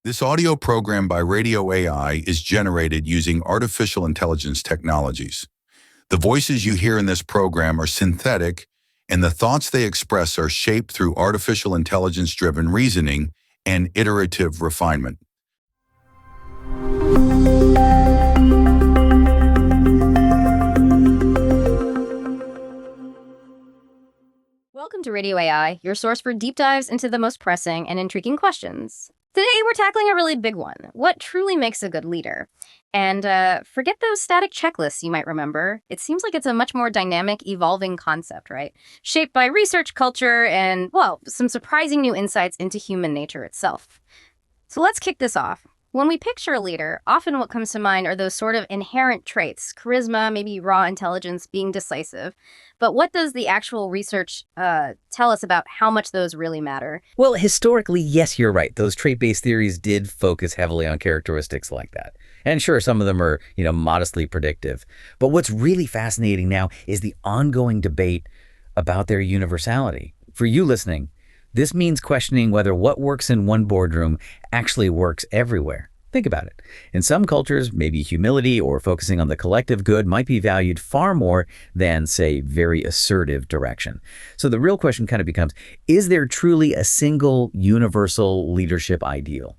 This audio program by Radio AI is generated using artificial intelligence technologies. The voices you hear in this program are synthetic, and the thoughts they express are shaped through artificial intelligence-driven reasoning and iterative refinement. Welcome to Radio AI, your source for deep dives into the most pressing and intriguing questions. Today, we're tackling a really big one. What truly makes a good leader? And forget those static checklists you might remember. It seems like it's a much more dynamic, evolving concept, right? Shaped by research, culture, and, well, some surprising new insights into human nature itself. So let's kick this off. When we picture a leader, often what comes to mind are those sort of inherent traits, charisma, maybe raw intelligence, being decisive. But what does the actual research tell us about how much those really matter? Well, historically, yes, you're right. Those trait-based theories did focus heavily on characteristics like that. And sure, some of them are, modestly predictive. But what's really fascinating now is the ongoing debate about their universality. For you listening, this means questioning whether what works in one boardroom actually works everywhere. Think about it. In some cultures, maybe humility or focusing on the collective good might be valued far more than, say, very assertive direction. So the real question kind of becomes, is there truly a single universal leadership ideal?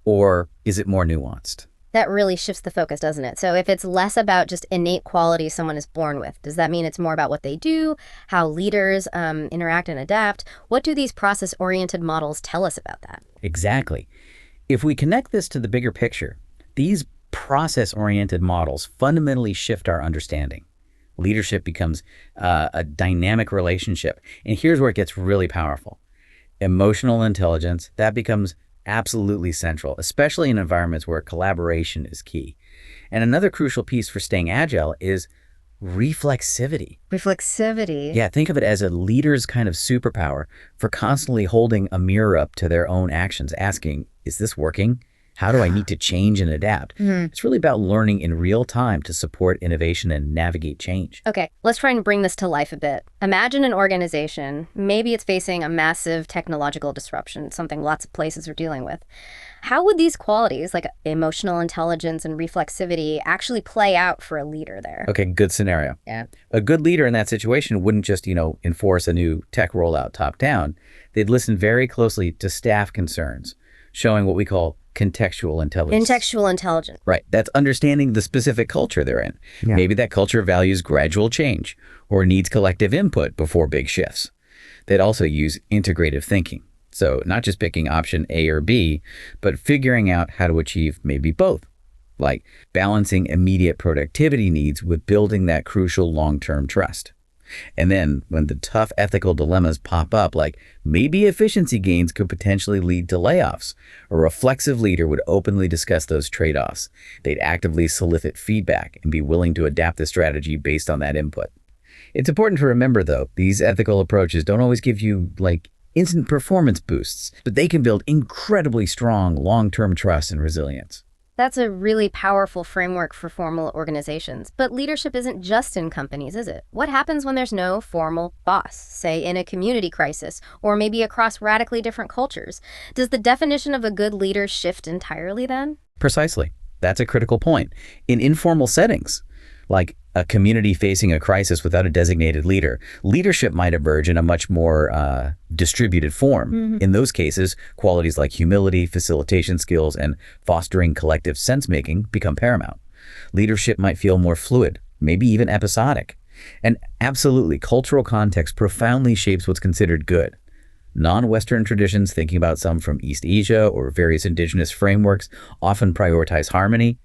Or is it more nuanced? That really shifts the focus, doesn't it? So if it's less about just innate qualities someone is born with, does that mean it's more about what they do, how leaders interact and adapt? What do these process-oriented models tell us about that? Exactly. If we connect this to the bigger picture, these process-oriented models fundamentally shift our understanding. Leadership becomes a dynamic relationship. And here's where it gets really powerful. Emotional intelligence, that becomes absolutely central, especially in environments where collaboration is key. And another crucial piece for staying agile is reflexivity. Reflexivity? Yeah, think of it as a leader's kind of superpower for constantly holding a mirror up to their own actions, asking, is this working? How do I need to change and adapt? It's really about learning in real time to support innovation and navigate change. Okay, let's try and bring this to life a bit. Imagine an organization, maybe it's facing a massive technological disruption, something lots of places are dealing with. How would these qualities, like emotional intelligence and reflexivity, actually play out for a leader there? Okay, good scenario. Yeah. A good leader in that situation wouldn't just, enforce a new tech rollout top down. They'd listen very closely to staff concerns, showing what we call contextual intelligence. Contextual intelligence. Right. That's understanding the specific culture they're in. Yeah. Maybe that culture values gradual change or needs collective input before big shifts. They'd also use integrative thinking. So not just picking option A or B, but figuring out how to achieve maybe both, like balancing immediate productivity needs with building that crucial long-term trust. And then when the tough ethical dilemmas pop up, like maybe efficiency gains could potentially lead to layoffs, a reflexive leader would openly discuss those trade-offs. They'd actively solicit feedback and be willing to adapt the strategy based on that input. It's important to remember, though, these ethical approaches don't always give you, instant performance boosts, but they can build incredibly strong long-term trust and resilience. That's a really powerful framework for formal organizations. But leadership isn't just in companies, is it? What happens when there's no formal boss, say in a community crisis, or maybe across radically different cultures? Does the definition of a good leader shift entirely then? Precisely. That's a critical point. In informal settings, like a community facing a crisis without a designated leader, leadership might emerge in a much more distributed form. In those cases, qualities like humility, facilitation skills, and fostering collective sense-making become paramount. Leadership might feel more fluid, maybe even episodic. And absolutely, cultural context profoundly shapes what's considered good. Non-Western traditions, thinking about some from East Asia or various indigenous frameworks, often prioritize harmony,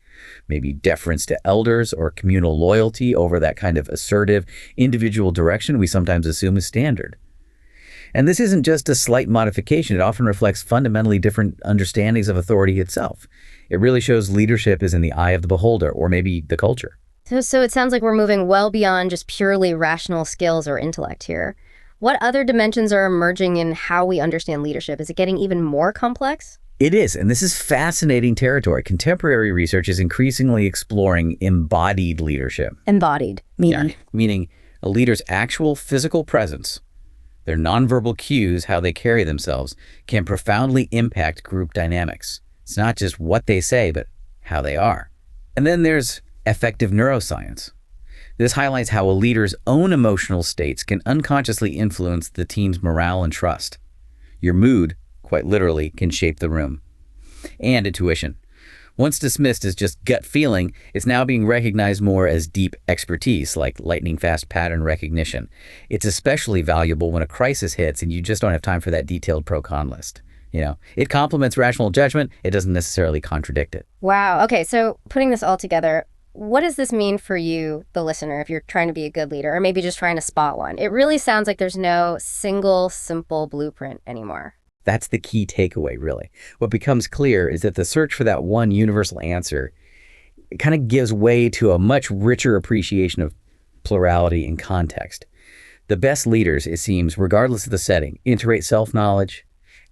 maybe deference to elders or communal loyalty over that kind of assertive, individual direction we sometimes assume is standard. And this isn't just a slight modification. It often reflects fundamentally different understandings of authority itself. It really shows leadership is in the eye of the beholder, or maybe the culture. So it sounds like we're moving well beyond just purely rational skills or intellect here. What other dimensions are emerging in how we understand leadership? Is it getting even more complex? It is, and this is fascinating territory. Contemporary research is increasingly exploring embodied leadership. Embodied, meaning? Yeah, meaning a leader's actual physical presence, their nonverbal cues, how they carry themselves, can profoundly impact group dynamics. It's not just what they say, but how they are. And then there's affective neuroscience. This highlights how a leader's own emotional states can unconsciously influence the team's morale and trust. Your mood, quite literally, can shape the room. And intuition. Once dismissed as just gut feeling, it's now being recognized more as deep expertise, like lightning-fast pattern recognition. It's especially valuable when a crisis hits and you just don't have time for that detailed pro-con list. It complements rational judgment. It doesn't necessarily contradict it. Wow. Okay, so putting this all together, what does this mean for you, the listener, if you're trying to be a good leader, or maybe just trying to spot one? It really sounds like there's no single, simple blueprint anymore. That's the key takeaway, really. What becomes clear is that the search for that one universal answer kind of gives way to a much richer appreciation of plurality and context. The best leaders, it seems, regardless of the setting, integrate self-knowledge,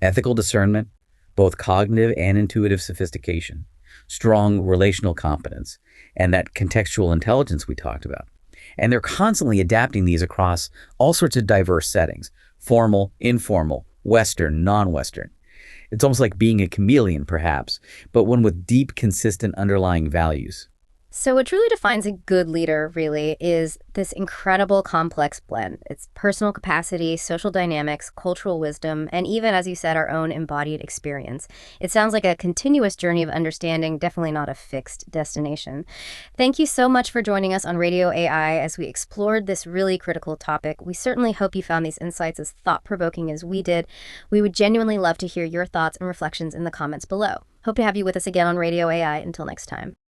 ethical discernment, both cognitive and intuitive sophistication, strong relational competence, and that contextual intelligence we talked about. And they're constantly adapting these across all sorts of diverse settings: formal, informal, Western, non-Western. It's almost like being a chameleon, perhaps, but one with deep, consistent underlying values. So what truly defines a good leader, really, is this incredible complex blend. It's personal capacity, social dynamics, cultural wisdom, and even, as you said, our own embodied experience. It sounds like a continuous journey of understanding, definitely not a fixed destination. Thank you so much for joining us on Radio AI as we explored this really critical topic. We certainly hope you found these insights as thought-provoking as we did. We would genuinely love to hear your thoughts and reflections in the comments below. Hope to have you with us again on Radio AI. Until next time.